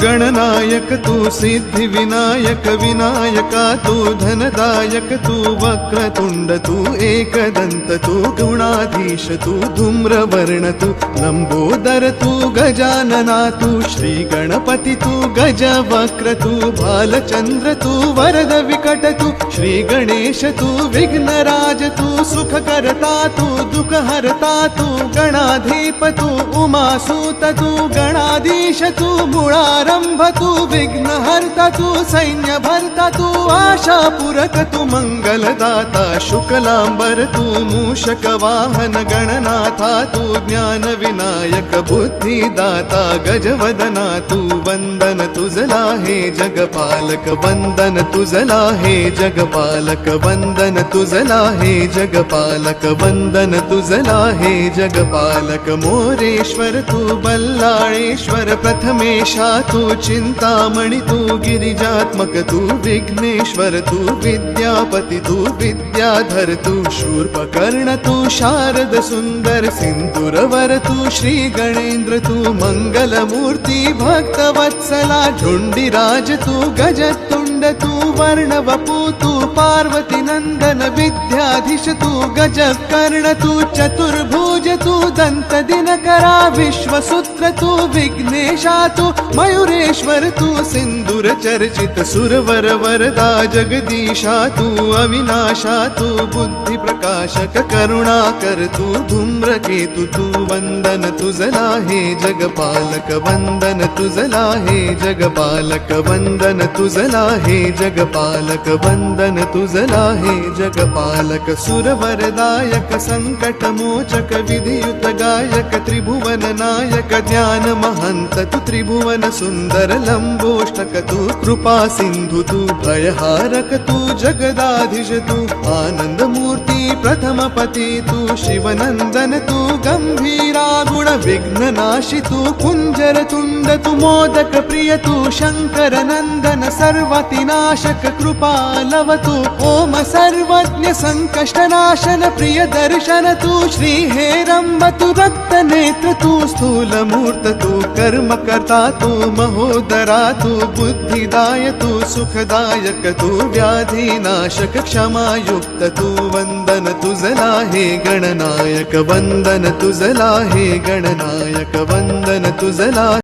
गणनायक तू, सिद्धि विनायक विनायका तू, धनदायक तू, वक्रतुंड तू, एकदंत तू, गुणाधीश तू, धूम्रवर्ण तू, लंबोदर तू, गजानना तू, श्री गणपती तू, गजवक्र तू, भालचंद्र तू, वरद विकट तू, श्री गणेश तू, विघ्नराज तू, सुखकर्ता तू, दुःखहर्ता तू, गणाधीप तू, उमासूत तू, गणाधीश तू, मूळारंभ तू, विघ्नहर्ता तू, सैन्यभर्ता तू, आशापूरक तू, मंगलदाता, शुक्लांबर तू, मूषक वाहन गणनाथा तू, ज्ञान विनायक बुद्धिदाता, गजवदना तू, वंदन तुझला हे जगपालक, वंदन तुझला हे जगपालक, वंदन तुझला हे जगपालक, वंदन तुझला हे जगपालक, मोरेश्वर तू, बल्लाळेश्वर, प्रथमेशा तू, चिंतामणि तू, गिरिजात्मक तू, विघ्नेश्वर तू, विद्यापति तू, विद्याधर तू, शूर्पकर्ण तू, शारद सुंदर, सिंदूरवर तू, श्री गणेंद्र तू, मंगलमूर्ती, भक्तवत्सला, झुंडीराज तू, गजतुंड तू, वर्णवपू तू, पार्वती नंदन, विद्याधीश तू, गजकर्ण तू, चतुर्भुज तू, दंत दिनकरा, विश्वसूत्र तू, विघ्नेशा तू, मयूरेश्वर तू, सिंदूर चर्चित, सुरवर वरदा, जगदीशा तू, अविनाशा तू, बुद्धि प्रकाशक, करुणाकर तू, धूम्रकेतु तू, वंदन तुझला हे जगपालक, वंदन तुझला हे जगपालक, वंदन तुझला हे जगपालक, वंदन तुझला हे जगपालक, सुरवरदायक, संकट मोचक, विधियुत गायक, त्रिभुवन नायक, ज्ञान महंत तू, त्रिभुवन सुंदर, लंबोष्टक तू, कृपा सिंधु तू, भयहारक तू, जगदाधीश तू, आनंद मूर्ती, प्रथम पती तू, शिवनंदन तू, गंभीरा गुण विघ्ननाशी तू, कुंजर तुंड तू, मोदक प्रिय तू, शंकर नंदन, सर्वतिनाशक, कृपालव तू, ओम सर्वज्ञ, संकष्टनाशन, प्रिय दर्शन तू, श्री हेरंब तू, रक्त नेत्र तू, स्थूल मूर्त तू, कर्मकर्ता तू, महोदरा तू, बुद्धिदाय तू, सुखदायक तू, व्याधिनाशक, क्षमायुक्त तू, वंदन तुझला हे गणनायक, वंदन तुझला हे गणनायक, वंदन तुझला